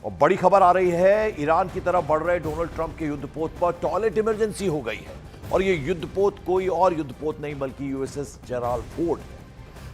और बड़ी खबर आ रही है, ईरान की तरफ बढ़ रहे डोनाल्ड ट्रंप के युद्धपोत पर टॉयलेट इमरजेंसी हो गई है। और ये युद्धपोत कोई और युद्धपोत नहीं बल्कि यूएसएस जेराल्ड फोर्ड।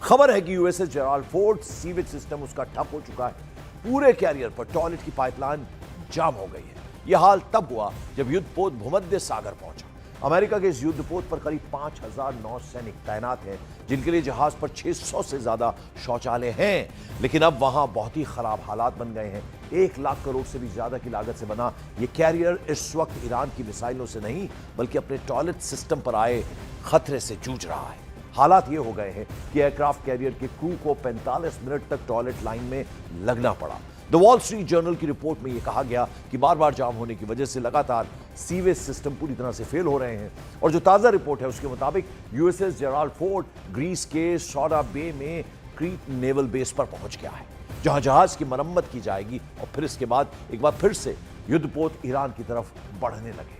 खबर है कि USS Gerald Ford sewage system उसका ठप हो चुका है। पूरे कैरियर पर टॉयलेट की पाइपलाइन जाम हो गई है। यह हाल तब हुआ जब युद्धपोत भूमध्य सागर पहुंचा। अमेरिका के इस युद्धपोत पर करीब 5000 नौसैनिक तैनात हैं, जिनके लिए जहाज पर 600 से ज्यादा शौचालय हैं। लेकिन अब वहां बहुत ही खराब हालात बन गए हैं। 1 लाख करोड़ से भी ज्यादा की लागत से बना यह कैरियर इस वक्त ईरान की मिसाइलों से नहीं बल्कि अपने टॉयलेट सिस्टम पर आए खतरे से जूझ रहा है। हालात ये हो गए हैं कि एयरक्राफ्ट कैरियर के क्रू को 45 मिनट तक टॉयलेट लाइन में लगना पड़ा। द वॉल स्ट्रीट जर्नल की रिपोर्ट में यह कहा गया कि बार बार जाम होने की वजह से लगातार सीवेज सिस्टम पूरी तरह से फेल हो रहे हैं। और जो ताजा रिपोर्ट है उसके मुताबिक यूएसएस जेराल्ड फोर्ड ग्रीस के सौडा बे में क्रीट नेवल बेस पर पहुंच गया है, जहां जहाज की मरम्मत की जाएगी और फिर इसके बाद एक बार फिर से युद्धपोत ईरान की तरफ बढ़ने लगेगा।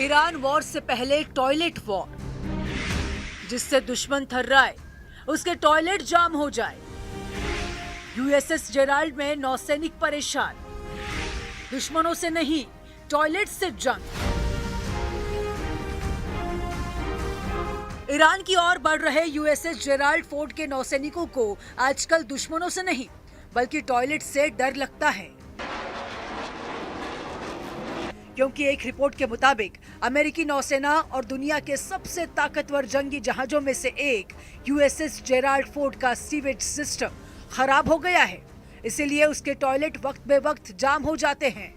ईरान वॉर से पहले टॉयलेट वॉर, जिससे दुश्मन थर्राए उसके टॉयलेट जाम हो जाए। यूएसएस जेराल्ड में नौसैनिक परेशान, दुश्मनों से नहीं टॉयलेट से जंग। ईरान की ओर बढ़ रहे यूएसएस जेराल्ड फोर्ड के नौसैनिकों को आजकल दुश्मनों से नहीं बल्कि टॉयलेट से डर लगता है, क्योंकि एक रिपोर्ट के मुताबिक अमेरिकी नौसेना और दुनिया के सबसे ताकतवर जंगी जहाजों में से एक यूएसएस जेराल्ड फोर्ड का सीवेज सिस्टम खराब हो गया है। इसीलिए उसके टॉयलेट वक्त बे वक्त जाम हो जाते हैं।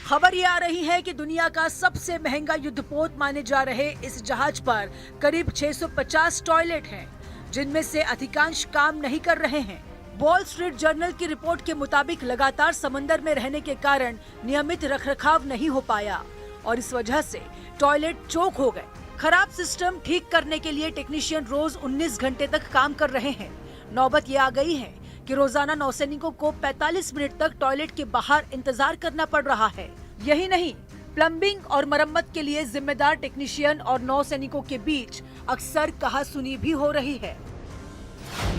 खबर ये आ रही है कि दुनिया का सबसे महंगा युद्धपोत माने जा रहे इस जहाज पर करीब 650 टॉयलेट हैं, जिनमें से अधिकांश काम नहीं कर रहे हैं। वॉल स्ट्रीट जर्नल की रिपोर्ट के मुताबिक लगातार समंदर में रहने के कारण नियमित रखरखाव नहीं हो पाया और इस वजह से टॉयलेट चोक हो गए। खराब सिस्टम ठीक करने के लिए टेक्नीशियन रोज 19 घंटे तक काम कर रहे हैं। नौबत ये आ गई है कि रोजाना नौसैनिकों को 45 मिनट तक टॉयलेट के बाहर इंतजार करना पड़ रहा है। यही नहीं, प्लम्बिंग और मरम्मत के लिए जिम्मेदार टेक्नीशियन और नौसैनिकों के बीच अक्सर कहासुनी भी हो रही है।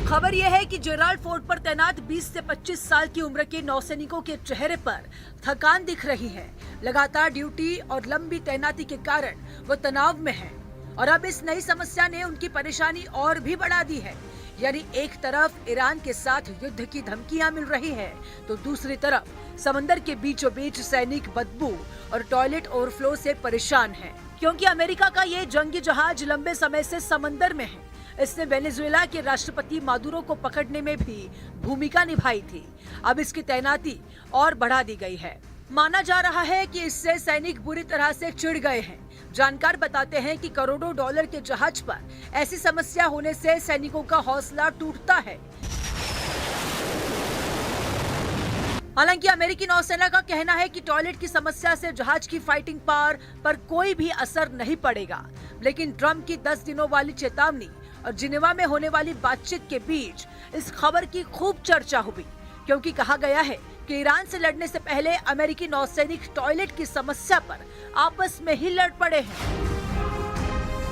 खबर यह है कि जेराल्ड फोर्ड पर तैनात 20 से 25 साल की उम्र के नौसैनिकों के चेहरे पर थकान दिख रही है। लगातार ड्यूटी और लंबी तैनाती के कारण वो तनाव में हैं और अब इस नई समस्या ने उनकी परेशानी और भी बढ़ा दी है। यानी एक तरफ ईरान के साथ युद्ध की धमकियां मिल रही है तो दूसरी तरफ समंदर के बीचों बीच सैनिक बदबू और टॉयलेट ओवरफ्लो से परेशान है, क्योंकि अमेरिका का ये जंगी जहाज लंबे समय से समंदर में है। इसने वेनेजुएला के राष्ट्रपति मादुरो को पकड़ने में भी भूमिका निभाई थी। अब इसकी तैनाती और बढ़ा दी गई है। माना जा रहा है कि इससे सैनिक बुरी तरह से चिढ़ गए हैं। जानकार बताते हैं कि करोड़ों डॉलर के जहाज पर ऐसी समस्या होने से सैनिकों का हौसला टूटता है। हालांकि अमेरिकी नौसेना का कहना है कि टॉयलेट की समस्या से जहाज की फाइटिंग पावर पर कोई भी असर नहीं पड़ेगा। लेकिन ट्रंप की 10 दिनों वाली चेतावनी और जिनेवा में होने वाली बातचीत के बीच इस खबर की खूब चर्चा हुई, क्योंकि कहा गया है कि ईरान से लड़ने से पहले अमेरिकी नौसैनिक टॉयलेट की समस्या पर आपस में ही लड़ पड़े हैं।